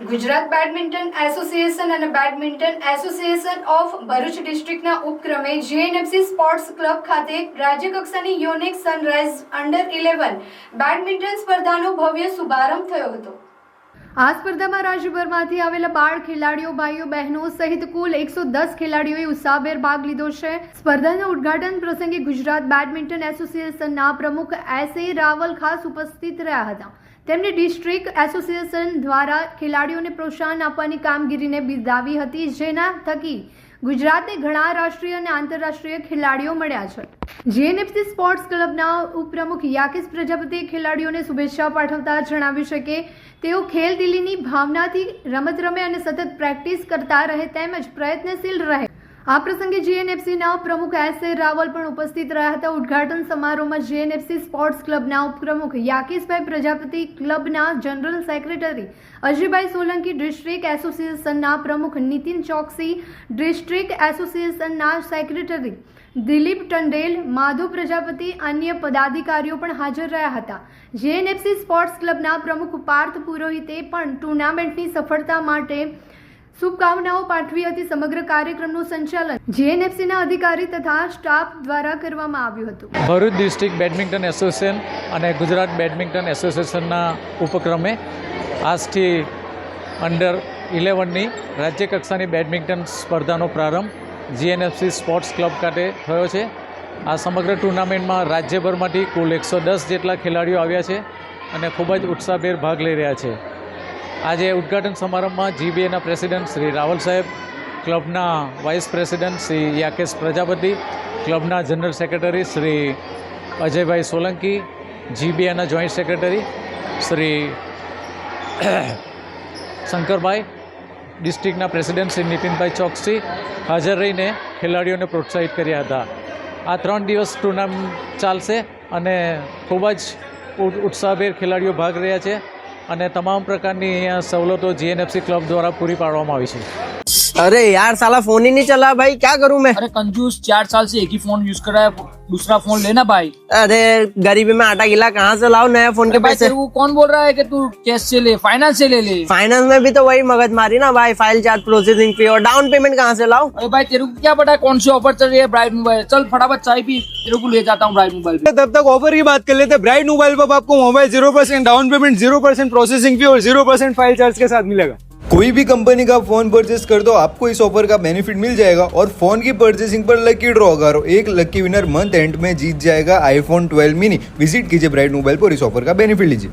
Gujarat badminton association અને badminton association of Bharuch ડિસ્ટ્રિક્ટના ઉપક્રમે GNFC sports club ખાતે રાજ્યકક્ષાની યોનિક સનરાઇઝ અંડર 11 બેડમિન્ટન સ્પર્ધાનો ભવ્ય શુભારંભ થયો હતો। આ સ્પર્ધામાં રાજ્યભરમાંથી આવેલા બાળ ખેલાડીઓ ભાઈઓ બહેનો સહિત કુલ 110 ખેલાડીઓએ ઉત્સાહભેર ભાગ લીધો છે। સ્પર્ધાના ઉદ્ઘાટન પ્રસંગે ગુજરાત બેડમિન્ટન એસોસિએશનના પ્રમુખ એસ.એ. રાવલ ખાસ ઉપસ્થિત રહ્યા હતા। તેમણે ડિસ્ટ્રિક્ટ એસોસિએશન દ્વારા ખેલાડીઓને પ્રોત્સાહન આપવાની કામગીરીને બિરદાવી હતી, જેના થકી ગુજરાતને ઘણા રાષ્ટ્રીય અને આંતરરાષ્ટ્રીય ખેલાડીઓ મળ્યા છે। જેએનએફસી સ્પોર્ટ્સ ક્લબના ઉપપ્રમુખ યાકેશ પ્રજાપતિએ ખેલાડીઓને શુભેચ્છા પાઠવતા જણાવ્યું છે કે તેઓ ખેલદિલીની ભાવનાથી રમત રમે અને સતત પ્રેક્ટિસ કરતા રહે તેમજ પ્રયત્નશીલ રહે। આ પ્રસંગે જેએનએફસીના પ્રમુખ એસ.એ. રાવલ પણ ઉપસ્થિત રહ્યા હતા। ઉદ્ઘાટન સમારોહમાં જેએનએફસી સ્પોર્ટ્સ ક્લબના ઉપપ્રમુખ યાકેશભાઈ પ્રજાપતિ, ક્લબના general secretary Ajaybhai Solanki, district એસોસિએશનના પ્રમુખ નીતિન ચોકસી, ડિસ્ટ્રિક્ટ એસોસિએશનના સેક્રેટરી દિલીપ ટંડેલ, માધવ પ્રજાપતિ, અન્ય પદાધિકારીઓ પણ હાજર રહ્યા હતા। જેએનએફસી સ્પોર્ટ્સ ક્લબના પ્રમુખ પાર્થ પુરોહિતે પણ ટુર્નામેન્ટની સફળતા માટે શુભકામનાઓ પાઠવી હતી। સમગ્ર કાર્યક્રમનું સંચાલન જેએનએફસીના અધિકારી તથા સ્ટાફ દ્વારા કરવામાં આવ્યું હતું। ભરૂચ ડિસ્ટ્રિક્ટ બેડમિન્ટન એસોસિએશન અને ગુજરાત બેડમિન્ટન એસોસિએશનના ઉપક્રમે આજથી અંડર 11ની રાજ્યકક્ષાની બેડમિન્ટન સ્પર્ધાનો પ્રારંભ જીએનએફસી સ્પોર્ટ્સ ક્લબ ખાતે થયો છે। આ સમગ્ર ટુર્નામેન્ટમાં રાજ્યભરમાંથી કુલ 110 જેટલા ખેલાડીઓ આવ્યા છે અને ખૂબ જ ઉત્સાહભેર ભાગ લઈ રહ્યા છે। આજે ઉદ્ઘાટન સમારંભમાં જીબીએના પ્રેસિડેન્ટ શ્રી રાવલ સાહેબ, ક્લબના વાઇસ પ્રેસિડેન્ટ શ્રી યાકેશ પ્રજાપતિ, ક્લબના જનરલ સેક્રેટરી શ્રી અજયભાઈ સોલંકી, જીબીએના જોઈન્ટ સેક્રેટરી શ્રી શંકરભાઈ, ડિસ્ટ્રિક્ટના પ્રેસિડેન્ટ શ્રી નીતિનભાઈ ચોકસી હાજર રહીને ખેલાડીઓને પ્રોત્સાહિત કર્યા હતા। આ 3 દિવસ ટુર્નામેન્ટ ચાલશે અને ખૂબ જ ઉત્સાહભેર ખેલાડીઓ ભાગ રહ્યા છે અને તમામ પ્રકારની અહીંયા સવલતો જીએનએફસી ક્લબ દ્વારા પૂરી પાડવામાં આવી છે। अरे यार साला फोन ही नहीं चला भाई, क्या करूं मैं? अरे कंजूस 4 साल से एक ही फोन यूज कर रहा है, दूसरा फोन लेना भाई। अरे गरीबी में आटा गिला कहाँ से लाओ नया फोन के पैसे? तेरे को कौन बोल रहा है कि तू कैश से ले, फाइनेंस से ले ले? फाइनेंस में भी तो वही मगज मारी ना भाई, फाइल चार्ज, प्रोसेसिंग फी और डाउन पेमेंट कहाँ से लाओ? अरे भाई तेरे को क्या पता है कौन सी ऑफर चल रही है ब्राइट मोबाइल? चल फटाफट चाय पी, तेरे को ले जाता हूँ ब्राइट मोबाइल पे। तब तक ऑफर की बात कर लेते हैं। ब्राइट मोबाइल पर आपको mobile 0% down payment, 0% processing fee और 0% फाइल चार्ज के साथ मिलेगा। कोई भी कंपनी का फोन परचेस कर दो, आपको इस ऑफर का बेनिफिट मिल जाएगा और फोन की परचेसिंग पर लकी ड्रॉ करो, एक लकी विनर मंथ एंड में जीत जाएगा आईफोन 12 मिनी। विजिट कीजिए ब्राइट मोबाइल पर, इस ऑफर का बेनिफिट लीजिए।